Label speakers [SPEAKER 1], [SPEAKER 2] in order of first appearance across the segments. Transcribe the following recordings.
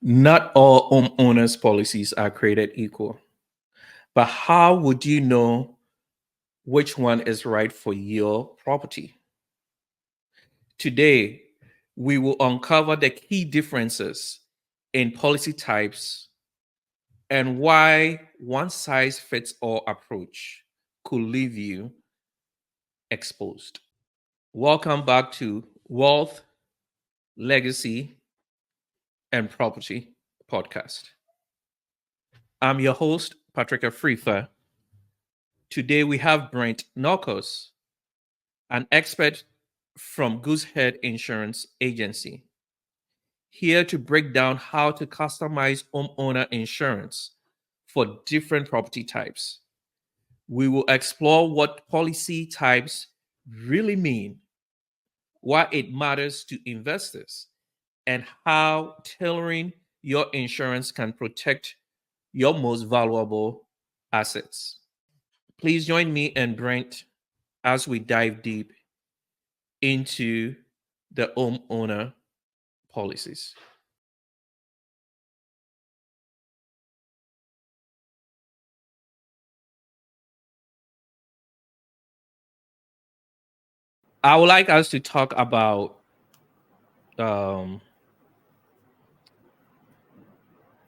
[SPEAKER 1] Not all homeowners policies are created equal, but how would you know which one is right for your property? Today, we will uncover the key differences in policy types and why one size fits all approach could leave you exposed. Welcome back to Wealth, Legacy, and Property podcast. I'm your host, Patrick Afrifa. Today we have Brent Norcos, an expert from Goosehead Insurance Agency, here to break down how to customize homeowner insurance for different property types. We will explore what policy types really mean, why it matters to investors, and how tailoring your insurance can protect your most valuable assets. Please join me and Brent as we dive deep into the homeowner policies. I would like us to talk about um,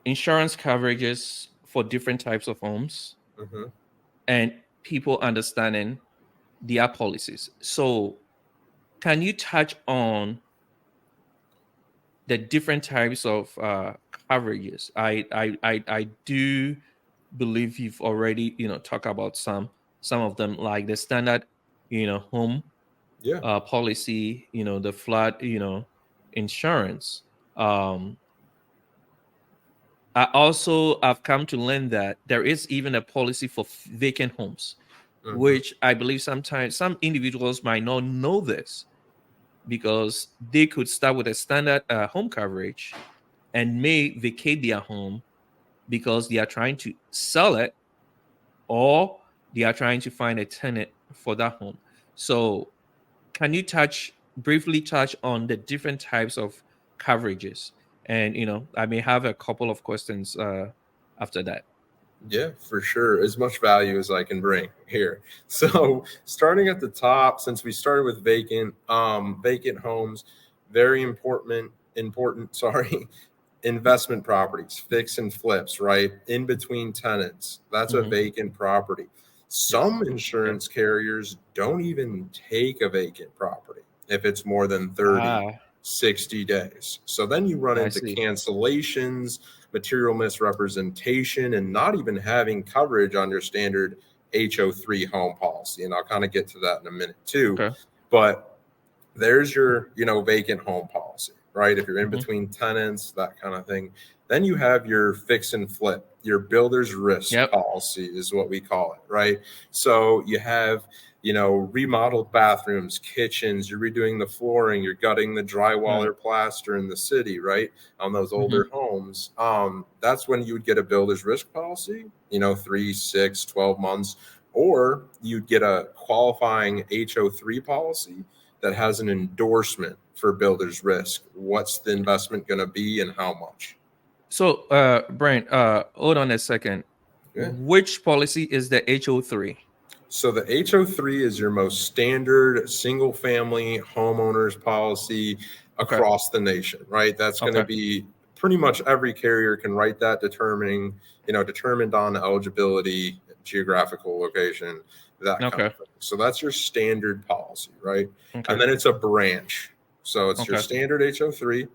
[SPEAKER 1] insurance coverages for different types of homes
[SPEAKER 2] Hmm.
[SPEAKER 1] and people understanding their policies. So, can you touch on the different types of coverages? I do believe you've already talked about some of them, like the standard home
[SPEAKER 2] Yeah.
[SPEAKER 1] policy, the flood insurance. um I also have come to learn that there is even a policy for vacant homes,
[SPEAKER 2] Hmm.
[SPEAKER 1] which I believe sometimes some individuals might not know this because they could start with a standard home coverage and may vacate their home because they are trying to sell it, or they are trying to find a tenant for that home. So, can you briefly touch on the different types of coverages? And I may have a couple of questions after that.
[SPEAKER 2] Yeah, for sure. As much value as I can bring here. So starting at the top, since we started with vacant homes, very important, sorry, investment properties, fix and flips, right? In between tenants. That's a
[SPEAKER 1] Hmm.
[SPEAKER 2] vacant property.
[SPEAKER 1] Yes.
[SPEAKER 2] Some
[SPEAKER 1] Okay.
[SPEAKER 2] insurance carriers don't even take a vacant property if it's more than 30,
[SPEAKER 1] Ah,
[SPEAKER 2] 60 days. So then you run
[SPEAKER 1] I
[SPEAKER 2] into
[SPEAKER 1] see.
[SPEAKER 2] cancellations, material misrepresentation, and not even having coverage on your standard HO3 home policy. And I'll kind of get to that in a minute too.
[SPEAKER 1] Okay.
[SPEAKER 2] But there's your vacant home policy, right? If you're in
[SPEAKER 1] Hmm.
[SPEAKER 2] between tenants, that kind of thing. Then you have your fix and flip, your builder's risk
[SPEAKER 1] Yep.
[SPEAKER 2] policy is what we call it, right? So you have remodeled bathrooms, kitchens, you're redoing the flooring, you're gutting the drywall
[SPEAKER 1] Right.
[SPEAKER 2] or plaster in the city, right? On those
[SPEAKER 1] Hmm.
[SPEAKER 2] older homes. That's when you would get a builder's risk policy, 3, 6, 12 months, or you'd get a qualifying HO3 policy that has an endorsement for builder's risk. What's the investment going to be and how much?
[SPEAKER 1] So, Brent, hold on a second.
[SPEAKER 2] Yeah.
[SPEAKER 1] Which policy is the HO3?
[SPEAKER 2] So the HO3 is your most standard single family homeowners policy
[SPEAKER 1] Okay.
[SPEAKER 2] across the nation, right? That's going to
[SPEAKER 1] Okay.
[SPEAKER 2] be pretty much every carrier can write that, determined on eligibility, geographical location, that kind
[SPEAKER 1] Okay.
[SPEAKER 2] of thing. So that's your standard policy, right? And
[SPEAKER 1] Okay.
[SPEAKER 2] then it's a branch. So it's your
[SPEAKER 1] Okay.
[SPEAKER 2] standard HO3.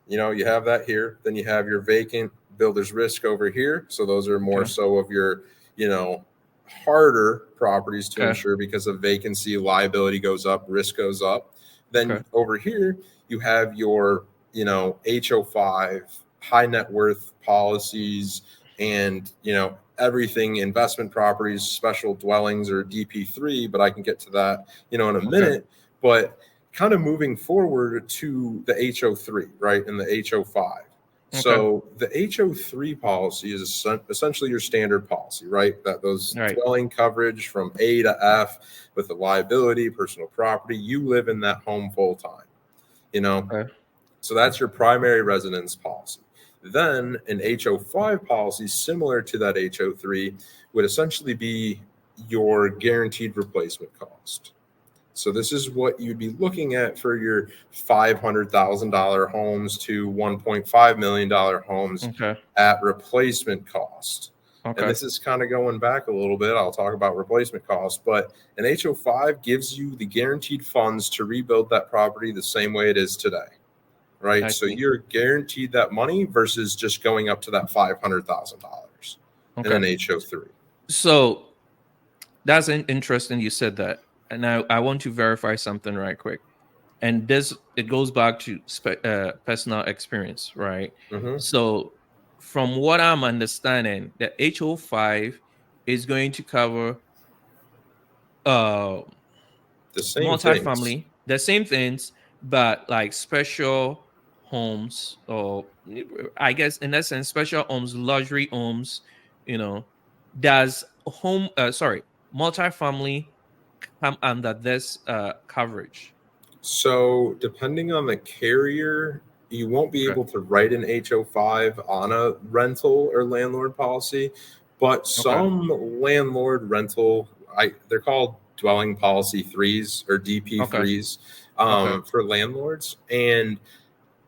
[SPEAKER 2] You have that here. Then you have your vacant builder's risk over here. So those are more
[SPEAKER 1] Okay.
[SPEAKER 2] so of your, you know, harder properties to
[SPEAKER 1] Okay.
[SPEAKER 2] insure because of vacancy, liability goes up, risk goes up. Then
[SPEAKER 1] Okay.
[SPEAKER 2] over here, you have your, HO5, high net worth policies, and, everything investment properties, special dwellings, or DP3. But I can get to that, in a
[SPEAKER 1] Okay.
[SPEAKER 2] minute. But kind of moving forward to the HO3, right, and the HO5.
[SPEAKER 1] Okay.
[SPEAKER 2] So the HO3 policy is essentially your standard policy, right? That those
[SPEAKER 1] Right.
[SPEAKER 2] dwelling coverage from A to F with the liability, personal property, you live in that home full time, you know?
[SPEAKER 1] Okay.
[SPEAKER 2] So that's your primary residence policy. Then an HO5 policy similar to that HO3 would essentially be your guaranteed replacement cost. So this is what you'd be looking at for your $500,000 homes to $1.5 million homes
[SPEAKER 1] Okay.
[SPEAKER 2] at replacement cost. And
[SPEAKER 1] Okay.
[SPEAKER 2] this is kind of going back a little bit. I'll talk about replacement cost, but an HO5 gives you the guaranteed funds to rebuild that property the same way it is today, right?
[SPEAKER 1] I
[SPEAKER 2] So
[SPEAKER 1] see.
[SPEAKER 2] you're guaranteed that money versus just going up to that $500,000 in
[SPEAKER 1] Okay.
[SPEAKER 2] an HO3.
[SPEAKER 1] So that's interesting you said that. And I want to verify something right quick. And this, it goes back to personal experience, right?
[SPEAKER 2] Mm-hmm.
[SPEAKER 1] So from what I'm understanding, the HO5 is going to cover uh
[SPEAKER 2] The same things.
[SPEAKER 1] multifamily, the same things, but like special homes, or I guess in essence, special homes, luxury homes, you know, does multifamily come under this coverage?
[SPEAKER 2] So, depending on the carrier, you won't be
[SPEAKER 1] Okay.
[SPEAKER 2] able to write an HO5 on a rental or landlord policy, but
[SPEAKER 1] Okay.
[SPEAKER 2] some landlord rental, they're called dwelling policy threes or DP
[SPEAKER 1] Okay.
[SPEAKER 2] threes
[SPEAKER 1] Okay.
[SPEAKER 2] for landlords, and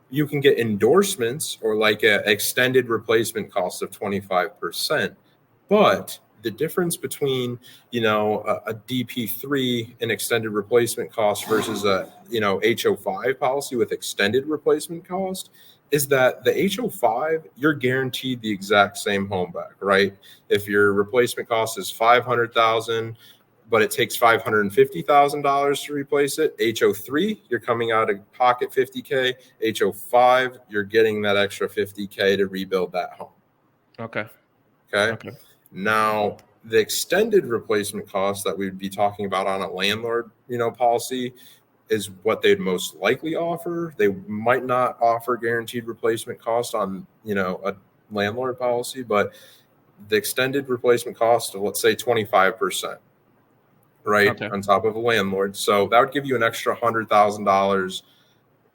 [SPEAKER 2] you can get endorsements or like a extended replacement cost of 25%. But the difference between, a DP3 and extended replacement cost versus a, HO5 policy with extended replacement cost is that the HO5, you're guaranteed the exact same home back, right? If your replacement cost is 500,000, but it takes $550,000 to replace it. HO3, you're coming out of pocket 50K. HO5, you're getting that extra 50K to rebuild that home.
[SPEAKER 1] Okay.
[SPEAKER 2] Okay.
[SPEAKER 1] Okay.
[SPEAKER 2] Now, the extended replacement cost that we'd be talking about on a landlord, policy is what they'd most likely offer. They might not offer guaranteed replacement cost on, a landlord policy, but the extended replacement cost of, let's say, 25%. Right
[SPEAKER 1] Okay.
[SPEAKER 2] on top of a landlord. So that would give you an extra $100,000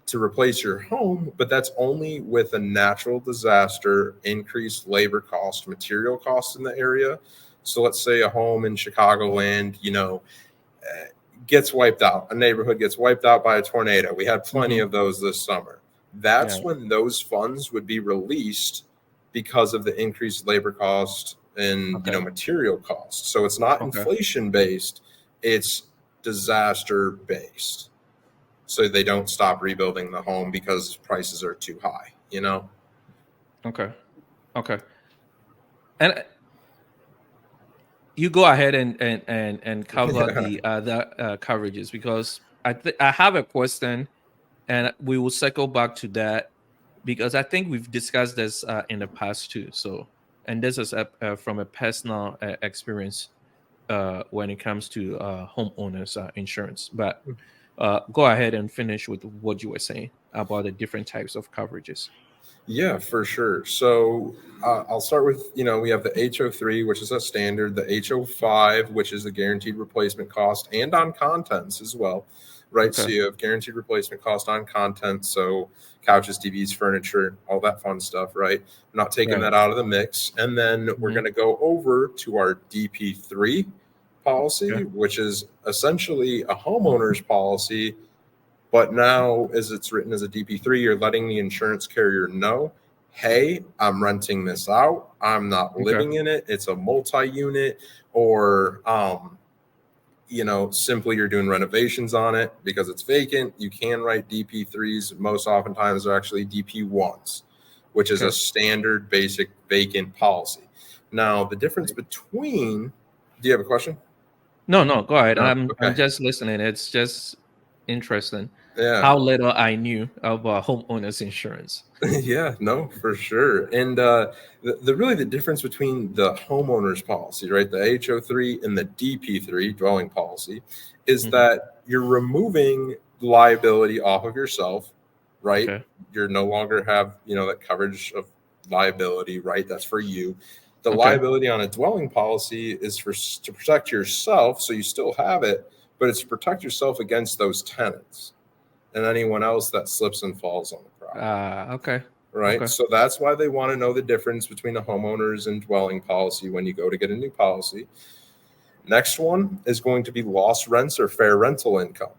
[SPEAKER 2] to replace your home, but that's only with a natural disaster, increased labor cost, material costs in the area. So let's say a home in Chicagoland, gets wiped out. A neighborhood gets wiped out by a tornado. We had plenty
[SPEAKER 1] Mm-hmm.
[SPEAKER 2] of those this summer.
[SPEAKER 1] Yeah.
[SPEAKER 2] That's when those funds would be released because of the increased labor cost and
[SPEAKER 1] Okay.
[SPEAKER 2] material costs. So it's not
[SPEAKER 1] Okay.
[SPEAKER 2] inflation based, it's disaster based. So they don't stop rebuilding the home because prices are too high.
[SPEAKER 1] Okay. Okay. And you go ahead and cover
[SPEAKER 2] Yeah.
[SPEAKER 1] the other coverages, because I have a question, and we will circle back to that, because I think we've discussed this in the past too. So, and this is from a personal experience when it comes to homeowners insurance. But go ahead and finish with what you were saying about the different types of coverages.
[SPEAKER 2] Yeah, for sure. So I'll start with, we have the HO3, which is a standard, the HO5, which is the guaranteed replacement cost and on contents as well, right?
[SPEAKER 1] Okay.
[SPEAKER 2] So you have guaranteed replacement cost on content. So couches, TVs, furniture, all that fun stuff, right? I'm not taking
[SPEAKER 1] Right.
[SPEAKER 2] that out of the mix. And then we're
[SPEAKER 1] Hmm.
[SPEAKER 2] going to go over to our DP3 policy,
[SPEAKER 1] Okay.
[SPEAKER 2] which is essentially a homeowner's policy, but now, as it's written as a DP3, you're letting the insurance carrier know, hey, I'm renting this out. I'm not
[SPEAKER 1] Okay.
[SPEAKER 2] living in it. It's a multi unit, or, simply you're doing renovations on it because it's vacant. You can write DP3s. Most oftentimes, they're actually DP1s, which is a
[SPEAKER 1] Okay.
[SPEAKER 2] standard basic vacant policy. Now, the difference between, do you have a question?
[SPEAKER 1] No, no, go ahead.
[SPEAKER 2] No?
[SPEAKER 1] I'm
[SPEAKER 2] Okay.
[SPEAKER 1] just listening. It's just interesting
[SPEAKER 2] Yeah.
[SPEAKER 1] how little I knew about homeowners insurance.
[SPEAKER 2] Yeah, no, for sure. And the really the difference between the homeowner's policy, right, the HO3 and the DP3 dwelling policy, is
[SPEAKER 1] Hmm.
[SPEAKER 2] that you're removing liability off of yourself, right?
[SPEAKER 1] Okay.
[SPEAKER 2] You're no longer have that coverage of liability, right? That's for you. The
[SPEAKER 1] Okay.
[SPEAKER 2] liability on a dwelling policy is to protect yourself, so you still have it, but it's to protect yourself against those tenants and anyone else that slips and falls on the property.
[SPEAKER 1] Okay.
[SPEAKER 2] right?
[SPEAKER 1] Okay.
[SPEAKER 2] So that's why they want to know the difference between a homeowner's and dwelling policy when you go to get a new policy. Next one is going to be lost rents or fair rental income,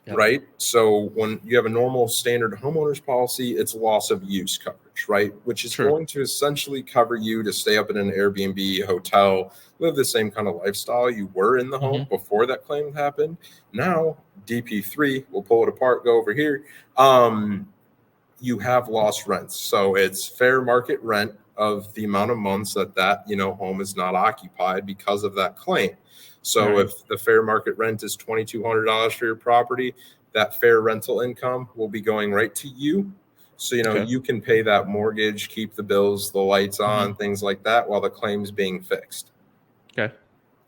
[SPEAKER 1] Yep.
[SPEAKER 2] right? So when you have a normal standard homeowner's policy, it's loss of use coverage, right? Which is
[SPEAKER 1] True.
[SPEAKER 2] going to essentially cover you to stay up in an Airbnb, hotel, live the same kind of lifestyle you were in the home
[SPEAKER 1] Hmm.
[SPEAKER 2] before that claim happened. Now, DP3, we'll pull it apart, go over here. You have lost rents. So it's fair market rent of the amount of months that home is not occupied because of that claim.
[SPEAKER 1] All
[SPEAKER 2] So
[SPEAKER 1] right.
[SPEAKER 2] if the fair market rent is $2,200 for your property, that fair rental income will be going right to you. So
[SPEAKER 1] Okay.
[SPEAKER 2] you can pay that mortgage, keep the bills, the lights
[SPEAKER 1] Hmm.
[SPEAKER 2] on, things like that while the claim's being fixed,
[SPEAKER 1] Okay.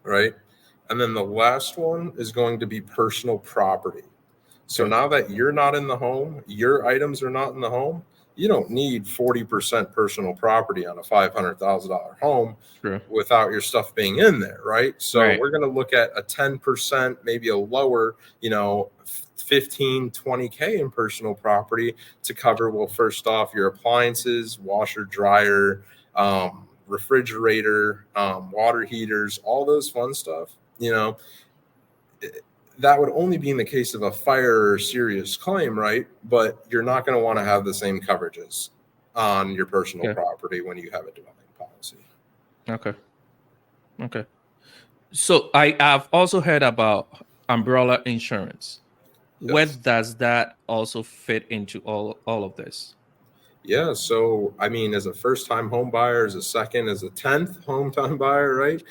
[SPEAKER 2] right? And then the last one is going to be personal property. So
[SPEAKER 1] Okay.
[SPEAKER 2] now that you're not in the home, your items are not in the home, you don't need 40% personal property on a $500,000 home
[SPEAKER 1] True.
[SPEAKER 2] without your stuff being in there, right? So
[SPEAKER 1] Right.
[SPEAKER 2] we're going to look at a 10%, maybe a lower, 15, 20K in personal property to cover, well, first off, your appliances, washer, dryer, refrigerator, water heaters, all those fun stuff, that would only be in the case of a fire or serious claim, right? But you're not going to want to have the same coverages on your personal
[SPEAKER 1] Okay.
[SPEAKER 2] property when you have a dwelling policy.
[SPEAKER 1] Okay. Okay. So I have also heard about umbrella insurance. Where
[SPEAKER 2] Yes.
[SPEAKER 1] does that also fit into all of this?
[SPEAKER 2] Yeah. So, I mean, as a first time home buyer, as a second, as a 10th home time buyer, right?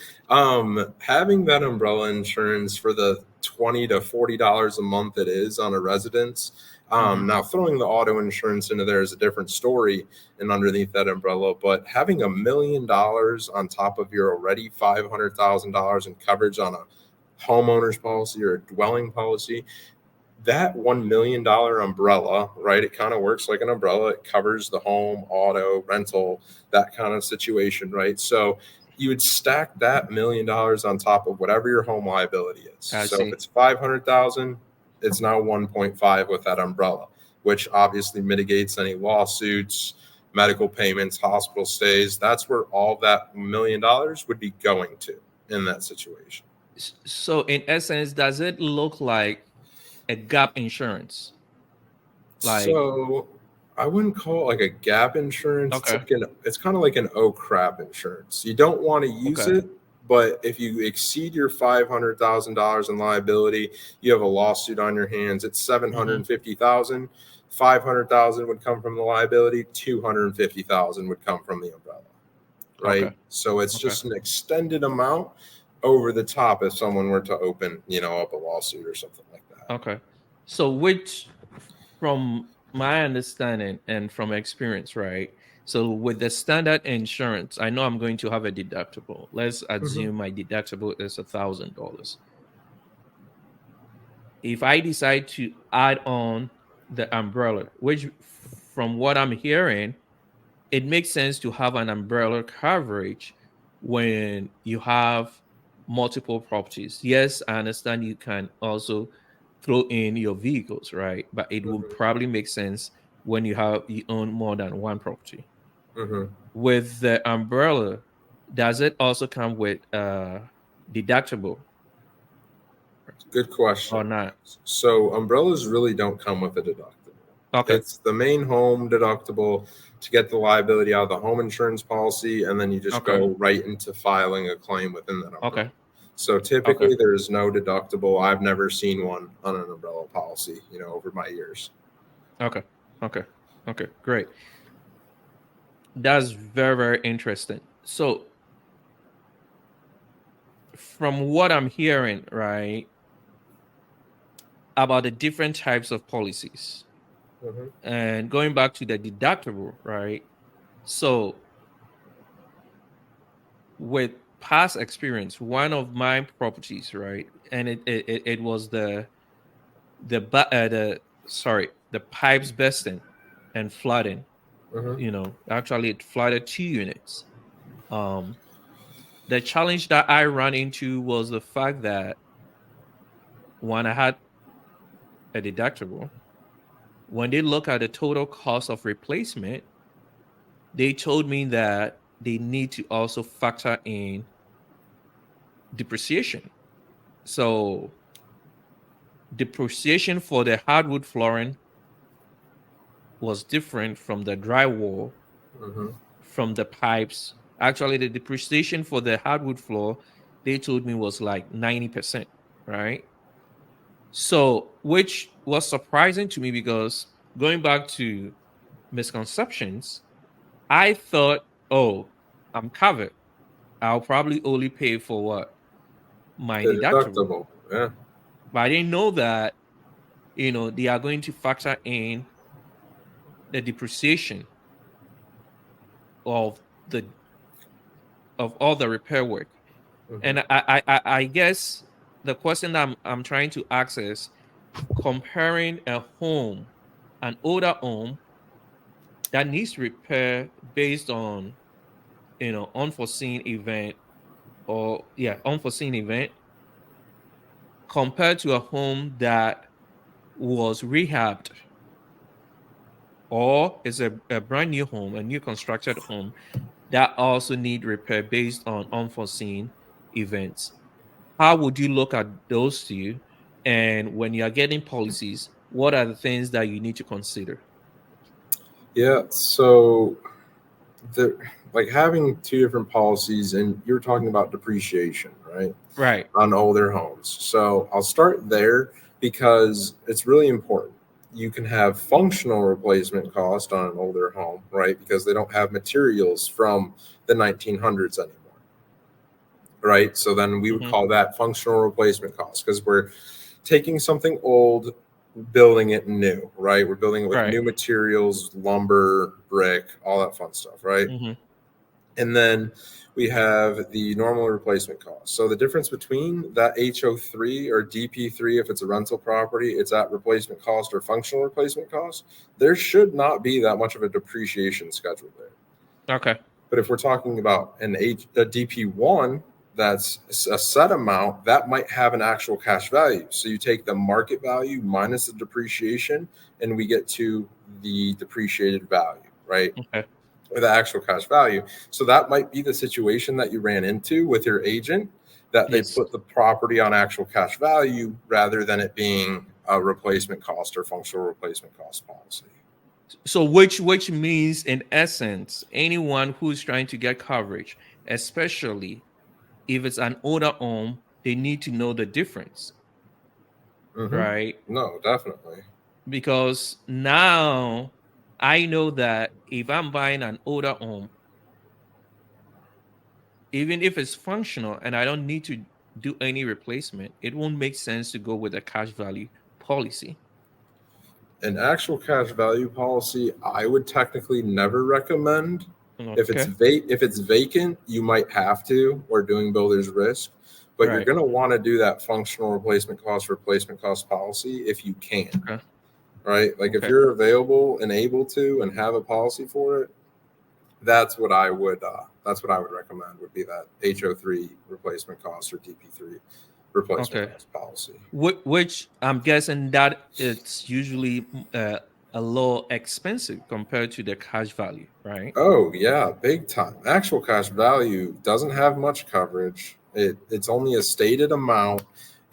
[SPEAKER 2] Having that umbrella insurance for the $20 to $40 a month it is on a residence.
[SPEAKER 1] Hmm.
[SPEAKER 2] Now, throwing the auto insurance into there is a different story and underneath that umbrella, but having $1 million on top of your already $500,000 in coverage on a homeowner's policy or a dwelling policy, that $1 million umbrella, right? It kind of works like an umbrella. It covers the home, auto, rental, that kind of situation, right? So you would stack that $1 million on top of whatever your home liability is.
[SPEAKER 1] I
[SPEAKER 2] So if
[SPEAKER 1] see.
[SPEAKER 2] it's 500,000, it's now 1.5 with that umbrella, which obviously mitigates any lawsuits, medical payments, hospital stays. That's where all that $1 million would be going to in that situation.
[SPEAKER 1] So in essence, does it look like a gap insurance? Like,
[SPEAKER 2] So I wouldn't call it like a gap insurance. It's
[SPEAKER 1] okay.
[SPEAKER 2] like it's kind of like an oh crap insurance. You don't want to use
[SPEAKER 1] Okay.
[SPEAKER 2] it, but if you exceed your $500,000 in liability, you have a lawsuit on your hands. It's
[SPEAKER 1] Hmm.
[SPEAKER 2] 750,000. 500,000 would come from the liability. 250,000 would come from the umbrella,
[SPEAKER 1] Okay.
[SPEAKER 2] right? So it's
[SPEAKER 1] Okay.
[SPEAKER 2] just an extended amount over the top if someone were to open, up a lawsuit or something like that.
[SPEAKER 1] Okay. So which, from my understanding and from experience, right? So with the standard insurance, I know I'm going to have a deductible. Let's
[SPEAKER 2] Mhm.
[SPEAKER 1] assume my deductible is $1,000. If I decide to add on the umbrella, which from what I'm hearing, it makes sense to have an umbrella coverage when you have multiple properties. Yes, I understand you can also throw in your vehicles, right? But it will
[SPEAKER 2] Mhm.
[SPEAKER 1] probably make sense when you own more than one property.
[SPEAKER 2] Mhm.
[SPEAKER 1] With the umbrella, does it also come with deductible
[SPEAKER 2] Good
[SPEAKER 1] or
[SPEAKER 2] question.
[SPEAKER 1] not?
[SPEAKER 2] So umbrellas really don't come with a deductible.
[SPEAKER 1] Okay.
[SPEAKER 2] It's the main home deductible to get the liability out of the home insurance policy, and then you just
[SPEAKER 1] Okay.
[SPEAKER 2] go right into filing a claim within that umbrella.
[SPEAKER 1] Okay.
[SPEAKER 2] So
[SPEAKER 1] Okay.
[SPEAKER 2] typically there is no deductible. I've never seen one on an umbrella policy, over my years.
[SPEAKER 1] Okay. Okay. Okay. Great. That's very, very interesting. So from what I'm hearing, right, about the different types of policies
[SPEAKER 2] Hmm.
[SPEAKER 1] and going back to the deductible, right? So, with past experience, one of my properties, right, and it was the sorry, the pipes bursting and flooding.
[SPEAKER 2] Hmm.
[SPEAKER 1] Actually, it flooded 2 units. Um, the challenge that I ran into was the fact that when I had a deductible, when they look at the total cost of replacement, they told me that they need to also factor in depreciation. So depreciation for the hardwood flooring was different from the drywall,
[SPEAKER 2] Hmm.
[SPEAKER 1] from the pipes. Actually, the depreciation for the hardwood floor, they told me was like 90%, right? So, which was surprising to me because going back to misconceptions, I thought, oh, I'm covered. I'll probably only pay for what? My
[SPEAKER 2] The
[SPEAKER 1] deductible.
[SPEAKER 2] deductible. Yeah.
[SPEAKER 1] But I didn't know that, they are going to factor in the depreciation of the of all the repair work.
[SPEAKER 2] Hmm.
[SPEAKER 1] And I guess the question that I'm trying to ask is comparing a home, an older home that needs repair based on unforeseen event, or yeah, unforeseen event, compared to a home that was rehabbed or is a brand new home, a new constructed home that also need repair based on unforeseen events. How would you look at those two? And when you are getting policies, what are the things that you need to consider?
[SPEAKER 2] Yeah. So the like having two different policies, and you're talking about depreciation, right?
[SPEAKER 1] Right.
[SPEAKER 2] On older homes. So I'll start there because it's really important. You can have functional replacement cost on an older home, right? Because they don't have materials from the 1900s anymore, right? So then we would
[SPEAKER 1] Hmm.
[SPEAKER 2] call that functional replacement cost because we're taking something old, building it new, right? We're building it with
[SPEAKER 1] Right.
[SPEAKER 2] new materials, lumber, brick, all that fun stuff, right?
[SPEAKER 1] Hmm.
[SPEAKER 2] And then we have the normal replacement cost. So the difference between that HO3 or DP3, if it's a rental property, it's at replacement cost or functional replacement cost. There should not be that much of a depreciation schedule there.
[SPEAKER 1] Okay.
[SPEAKER 2] But if we're talking about a DP1, that's a set amount that might have an actual cash value. So you take the market value minus the depreciation, and we get to the depreciated value, right?
[SPEAKER 1] Okay.
[SPEAKER 2] Or the actual cash value. So that might be the situation that you ran into with your agent, that they
[SPEAKER 1] Yes.
[SPEAKER 2] put the property on actual cash value rather than it being a replacement cost or functional replacement cost policy.
[SPEAKER 1] So which means in essence, anyone who's trying to get coverage, especially if it's an older home, they need to know the difference,
[SPEAKER 2] Hmm.
[SPEAKER 1] right?
[SPEAKER 2] No, definitely.
[SPEAKER 1] Because now I know that if I'm buying an older home, even if it's functional and I don't need to do any replacement, it won't make sense to go with a cash value policy.
[SPEAKER 2] An actual cash value policy, I would technically never recommend.
[SPEAKER 1] Okay.
[SPEAKER 2] If it's vacant, you might have to, or doing builder's risk, but you're
[SPEAKER 1] Right.
[SPEAKER 2] going to want to do that functional replacement cost policy if you can,
[SPEAKER 1] Okay.
[SPEAKER 2] right? Like if
[SPEAKER 1] Okay.
[SPEAKER 2] you're available and able to and have a policy for it, that's what I would recommend would be that HO3 replacement cost or DP3 replacement
[SPEAKER 1] Okay.
[SPEAKER 2] cost policy.
[SPEAKER 1] Which I'm guessing that it's usually a little expensive compared to the cash value, right?
[SPEAKER 2] Oh yeah, big time. Actual cash value doesn't have much coverage. It's only a stated amount,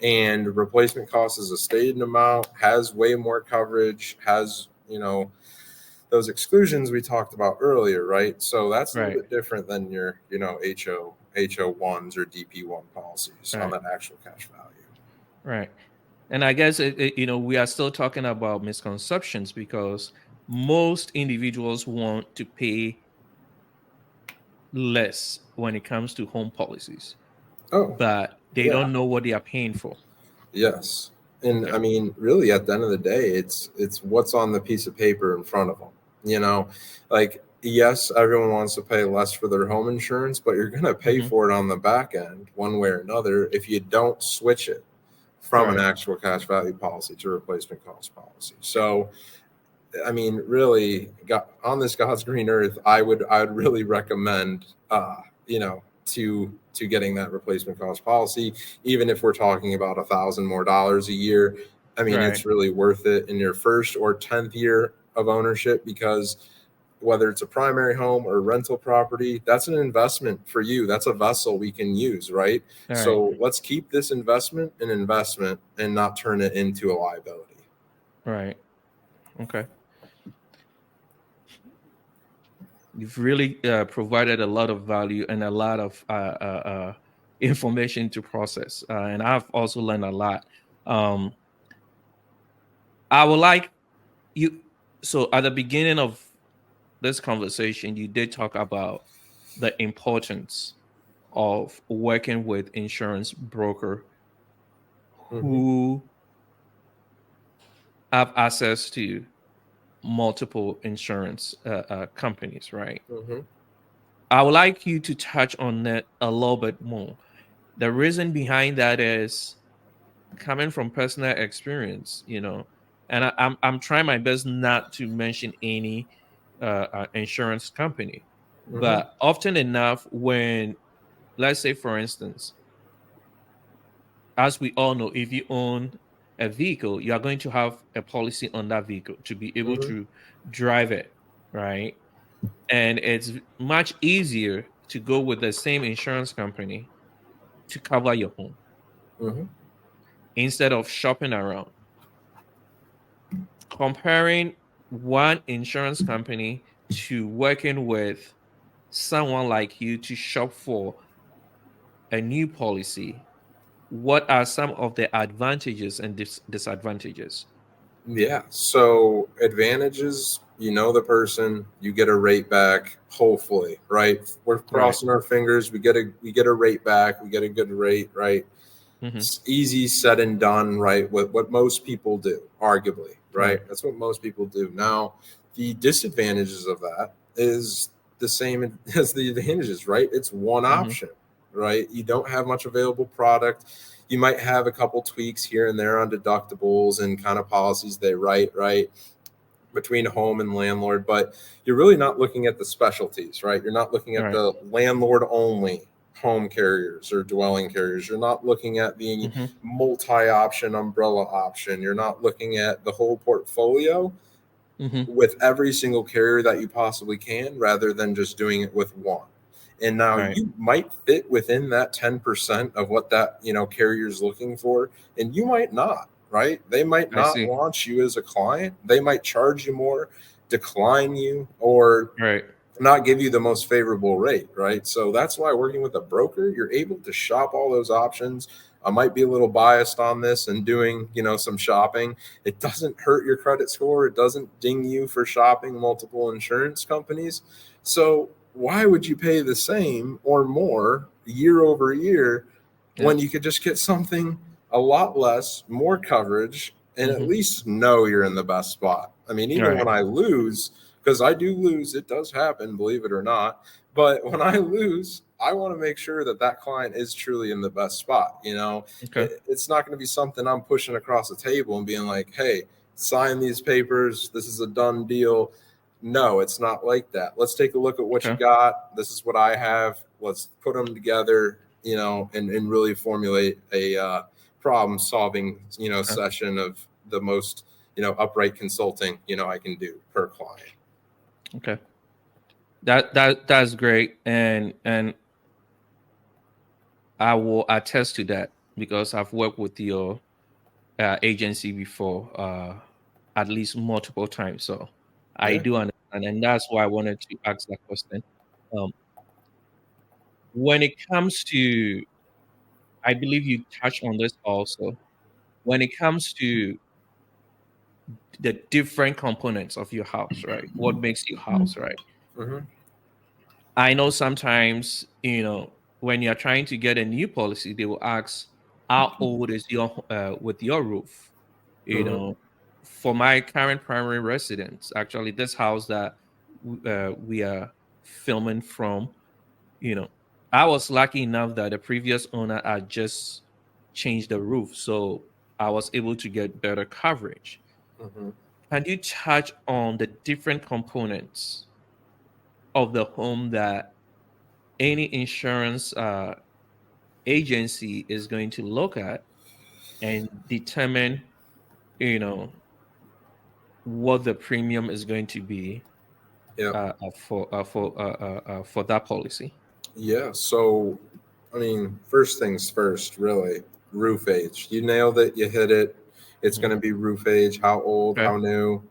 [SPEAKER 2] and replacement cost is a stated amount, has way more coverage, has those exclusions we talked about earlier, right? So that's a little
[SPEAKER 1] Right.
[SPEAKER 2] bit different than your HO1s or DP1 policies on
[SPEAKER 1] Right.
[SPEAKER 2] that actual cash value.
[SPEAKER 1] Right. And I guess we are still talking about misconceptions because most individuals want to pay less when it comes to home policies,
[SPEAKER 2] Oh
[SPEAKER 1] but they
[SPEAKER 2] yeah.
[SPEAKER 1] don't know what they are paying for.
[SPEAKER 2] Yes. And
[SPEAKER 1] Yeah.
[SPEAKER 2] I mean, really, at the end of the day, it's what's on the piece of paper in front of them. Like yes, everyone wants to pay less for their home insurance, but you're going to pay
[SPEAKER 1] Hmm.
[SPEAKER 2] for it on the back end one way or another if you don't switch it from an
[SPEAKER 1] Right.
[SPEAKER 2] actual cash value policy to replacement cost policy. So, I mean, really, on this God's green earth, I would really recommend, to getting that replacement cost policy, even if we're talking about $1,000 more a year. I mean,
[SPEAKER 1] Right.
[SPEAKER 2] it's really worth it in your first or 10th year of ownership, because whether it's a primary home or rental property, that's an investment for you. That's a vessel we can use, right?
[SPEAKER 1] All right.
[SPEAKER 2] So let's keep this investment an investment and not turn it into a liability.
[SPEAKER 1] Right. Okay. You've really provided a lot of value and a lot of information to process, and I've also learned a lot. Um, I would like you. So at the beginning of this conversation, you did talk about the importance of working with insurance broker
[SPEAKER 2] Mm-hmm.
[SPEAKER 1] who have access to multiple insurance companies, right?
[SPEAKER 2] Mm-hmm.
[SPEAKER 1] I would like you to touch on that a little bit more. The reason behind that is coming from personal experience, and I'm trying my best not to mention any insurance company,
[SPEAKER 2] Mm-hmm.
[SPEAKER 1] but often enough, when, let's say, for instance, as we all know, if you own a vehicle, you are going to have a policy on that vehicle to be able
[SPEAKER 2] Mm-hmm.
[SPEAKER 1] to drive it, right? And it's much easier to go with the same insurance company to cover your home
[SPEAKER 2] Mm-hmm.
[SPEAKER 1] instead of shopping around. Comparing one insurance company to working with someone like you to shop for a new policy, what are some of the advantages and disadvantages?
[SPEAKER 2] Yeah. So advantages, you know the person, you get a rate back, hopefully, right? We're
[SPEAKER 1] Right.
[SPEAKER 2] crossing our fingers, we get a rate back, we get a good rate, right?
[SPEAKER 1] Hmm.
[SPEAKER 2] It's easy said and done, right? What most people do, arguably, right?
[SPEAKER 1] Right.
[SPEAKER 2] That's what most people do. Now, the disadvantages of that is the same as the advantages, right? It's one
[SPEAKER 1] Hmm.
[SPEAKER 2] option, right? You don't have much available product. You might have a couple tweaks here and there on deductibles and kind of policies they write, right? Between home and landlord, but you're really not looking at the specialties, right? You're not looking at
[SPEAKER 1] Right.
[SPEAKER 2] the landlord only home carriers or dwelling carriers. You're not looking at the
[SPEAKER 1] Hmm.
[SPEAKER 2] multi option umbrella option. You're not looking at the whole portfolio
[SPEAKER 1] Hmm.
[SPEAKER 2] with every single carrier that you possibly can, rather than just doing it with one. And now
[SPEAKER 1] Right.
[SPEAKER 2] you might fit within that 10% of what that, carrier is looking for, and you might not, right? They might
[SPEAKER 1] I
[SPEAKER 2] not
[SPEAKER 1] see.
[SPEAKER 2] want you as a client. They might charge you more, decline you, or
[SPEAKER 1] Right.
[SPEAKER 2] not give you the most favorable rate, right? So that's why working with a broker, you're able to shop all those options. I might be a little biased on this and doing, some shopping. It doesn't hurt your credit score. It doesn't ding you for shopping multiple insurance companies. So why would you pay the same or more year over year
[SPEAKER 1] Yeah.
[SPEAKER 2] when you could just get something a lot less, more coverage, and at
[SPEAKER 1] Hmm.
[SPEAKER 2] least know you're in the best spot? I mean, even
[SPEAKER 1] Right.
[SPEAKER 2] when I lose, because I do lose, it does happen, believe it or not. But when I lose, I want to make sure that that client is truly in the best spot.
[SPEAKER 1] Okay.
[SPEAKER 2] It's not going to be something I'm pushing across the table and being like, hey, sign these papers. This is a done deal. No, it's not like that. Let's take a look at what you
[SPEAKER 1] Okay.
[SPEAKER 2] got. This is what I have. Let's put them together, and really formulate a problem solving,
[SPEAKER 1] Okay.
[SPEAKER 2] session of the most, upright consulting, I can do per client.
[SPEAKER 1] Okay. That's great, and I will attest to that because I've worked with your agency before, at least multiple times. So I
[SPEAKER 2] Yeah.
[SPEAKER 1] do understand, and that's why I wanted to ask that question. Um, when it comes to, I believe you touched on this also. When it comes to the different components of your house, right? What makes your house, right?
[SPEAKER 2] Mm-hmm.
[SPEAKER 1] I know sometimes, when you're trying to get a new policy, they will ask, how old is your with your roof? You
[SPEAKER 2] Mm-hmm.
[SPEAKER 1] know, for my current primary residence, actually, this house that we are filming from, you know, I was lucky enough that the previous owner had just changed the roof, so I was able to get better coverage.
[SPEAKER 2] Mm-hmm.
[SPEAKER 1] Can you touch on the different components of the home that any insurance agency is going to look at and determine you know, what the premium is going to be
[SPEAKER 2] Yeah.
[SPEAKER 1] for that policy.
[SPEAKER 2] Yeah. So, I mean, first things first, really, roof age. You nailed it. You hit it. It's
[SPEAKER 1] Mhm.
[SPEAKER 2] going to be roof age, how old,
[SPEAKER 1] Okay.
[SPEAKER 2] how new,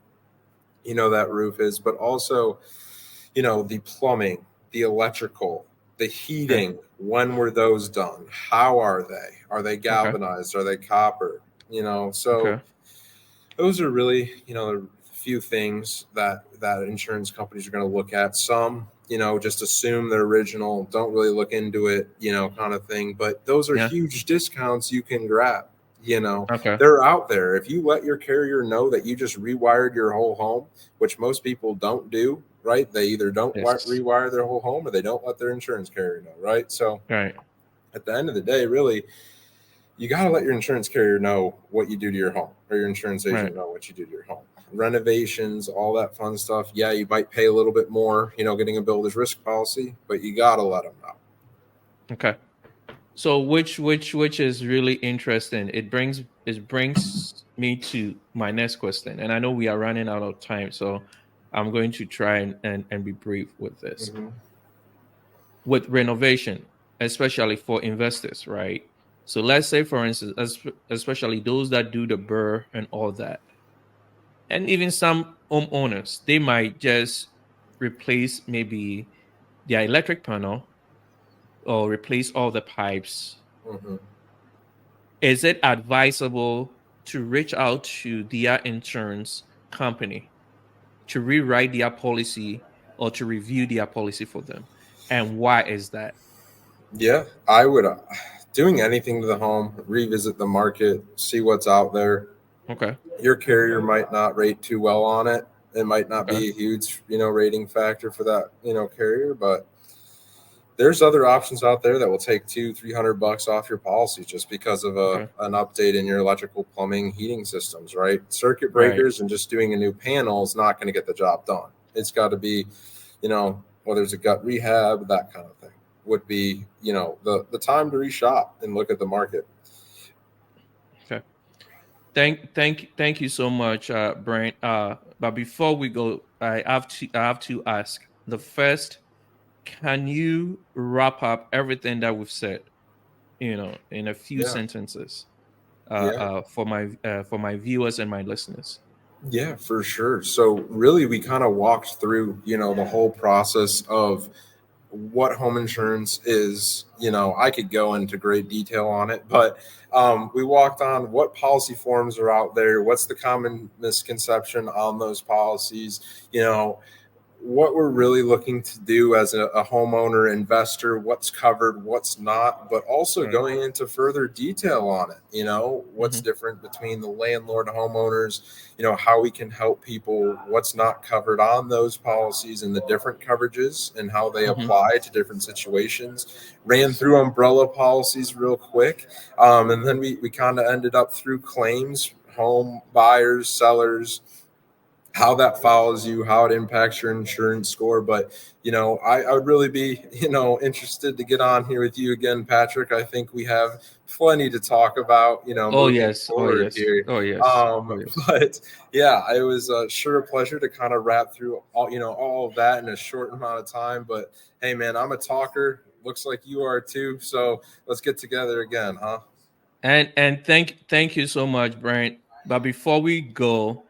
[SPEAKER 2] that roof is, but also, the plumbing, the electrical, the
[SPEAKER 1] Okay.
[SPEAKER 2] heating. When were those done? How are they? Are they
[SPEAKER 1] Okay.
[SPEAKER 2] galvanized? Are they copper? So
[SPEAKER 1] Okay.
[SPEAKER 2] those are really, a few things that insurance companies are going to look at. Some, just assume they're original, don't really look into it, kind of thing. But those are
[SPEAKER 1] Yeah.
[SPEAKER 2] huge discounts you can grab.
[SPEAKER 1] Okay.
[SPEAKER 2] They're out there. If you let your carrier know that you just rewired your whole home, which most people don't do, right? They either don't
[SPEAKER 1] Yes.
[SPEAKER 2] rewire their whole home, or they don't let their insurance carrier know, right? So
[SPEAKER 1] Right.
[SPEAKER 2] at the end of the day, really, you got to let your insurance carrier know what you do to your home, or your insurance
[SPEAKER 1] Right.
[SPEAKER 2] agent know what you do to your home. Renovations, all that fun stuff. Yeah, you might pay a little bit more, getting a builder's risk policy, but you got to let them know.
[SPEAKER 1] Okay. So which is really interesting. It brings me to my next question, and I know we are running out of time, so I'm going to try and be brief with this.
[SPEAKER 2] Hmm.
[SPEAKER 1] With renovation, especially for investors, right? So let's say, for instance, especially those that do the burr and all that, and even some homeowners, they might just replace maybe their electric panel or replace all the pipes.
[SPEAKER 2] Hmm.
[SPEAKER 1] Is it advisable to reach out to their insurance company to rewrite their policy or to review their policy for them? And why is that?
[SPEAKER 2] Yeah, I would. Doing anything to the home, revisit the market, see what's out there.
[SPEAKER 1] Okay.
[SPEAKER 2] Your carrier might not rate too well on it. It might not
[SPEAKER 1] Okay.
[SPEAKER 2] be a huge, rating factor for that, carrier, but there's other options out there that will take 200-300 bucks off your policy just because of
[SPEAKER 1] Okay.
[SPEAKER 2] an update in your electrical, plumbing, heating systems, right? Circuit
[SPEAKER 1] Right.
[SPEAKER 2] breakers and just doing a new panel is not going to get the job done. It's got to be, whether it's a gut rehab, that kind of thing would be, the time to reshop and look at the market.
[SPEAKER 1] Okay. Thank you so much, Brent. But before we go, I have to ask. The first, can you wrap up everything that we've said, in a few
[SPEAKER 2] Yeah.
[SPEAKER 1] sentences,
[SPEAKER 2] Yeah.
[SPEAKER 1] for my viewers and my listeners?
[SPEAKER 2] Yeah, for sure. So really we kind of walked through, the whole process of what home insurance is. I could go into great detail on it, but we walked on what policy forms are out there, what's the common misconception on those policies, what we're really looking to do as a homeowner investor, what's covered, what's not, but also
[SPEAKER 1] Right.
[SPEAKER 2] going into further detail on it. What's
[SPEAKER 1] Mm-hmm.
[SPEAKER 2] different between the landlord homeowners, how we can help people, what's not covered on those policies and the different coverages and how they
[SPEAKER 1] Mm-hmm.
[SPEAKER 2] apply to different situations. Ran through umbrella policies real quick. And then we kind of ended up through claims, home buyers, sellers, how that follows you, how it impacts your insurance score. But, I would really be, interested to get on here with you again, Patrick. I think we have plenty to talk about,
[SPEAKER 1] Oh
[SPEAKER 2] moving
[SPEAKER 1] yes. Oh
[SPEAKER 2] forward
[SPEAKER 1] yes.
[SPEAKER 2] here.
[SPEAKER 1] Oh yes. Oh yes.
[SPEAKER 2] But yeah, it was sure a pleasure to kind of wrap through all of that in a short amount of time. But hey, man, I'm a talker. Looks like you are too. So let's get together again, huh?
[SPEAKER 1] And thank you so much, Brent. But before we go,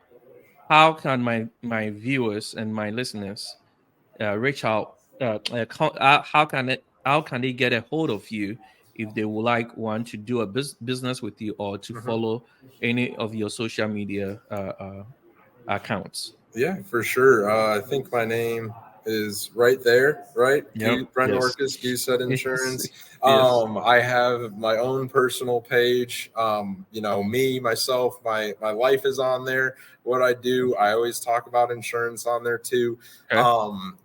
[SPEAKER 1] how can my viewers and my listeners reach out? How can they get a hold of you if they would like want to do a business with you or to
[SPEAKER 2] Mhm.
[SPEAKER 1] follow any of your social media accounts?
[SPEAKER 2] Yeah, for sure. I think my name is right there, right?
[SPEAKER 1] Yep.
[SPEAKER 2] Brent
[SPEAKER 1] Yes.
[SPEAKER 2] Orcus, Goosehead
[SPEAKER 1] Yes.
[SPEAKER 2] Insurance.
[SPEAKER 1] Yes.
[SPEAKER 2] I have my own personal page. Me, myself, my life is on there. What I do, I always talk about insurance on there too.
[SPEAKER 1] Okay.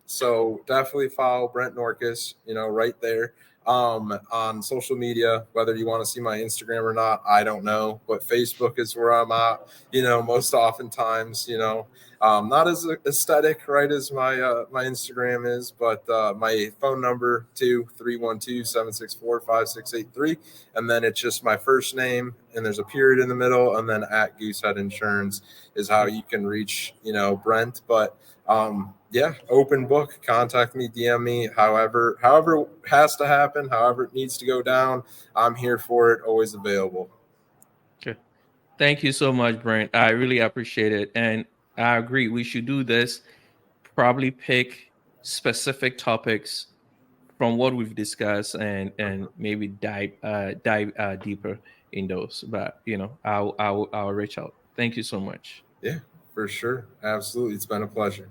[SPEAKER 2] So definitely follow Brent Norcus, right there. on social media. Whether you want to see my Instagram or not, I don't know, but Facebook is where I'm at. Most oftentimes, not as aesthetic, right, as my Instagram is, but my phone number 2-312-764-5683, and then it's just my first name, and there's a period in the middle, and then at Goosehead Insurance is how you can reach Brent. But yeah, open book. Contact me, DM me. However has to happen, however it needs to go down, I'm here for it. Always available.
[SPEAKER 1] Okay. Thank you so much, Brent. I really appreciate it. And I agree. We should do this, probably pick specific topics from what we've discussed and maybe dive deeper in those. But I'll reach out. Thank you so much.
[SPEAKER 2] Yeah, for sure. Absolutely. It's been a pleasure.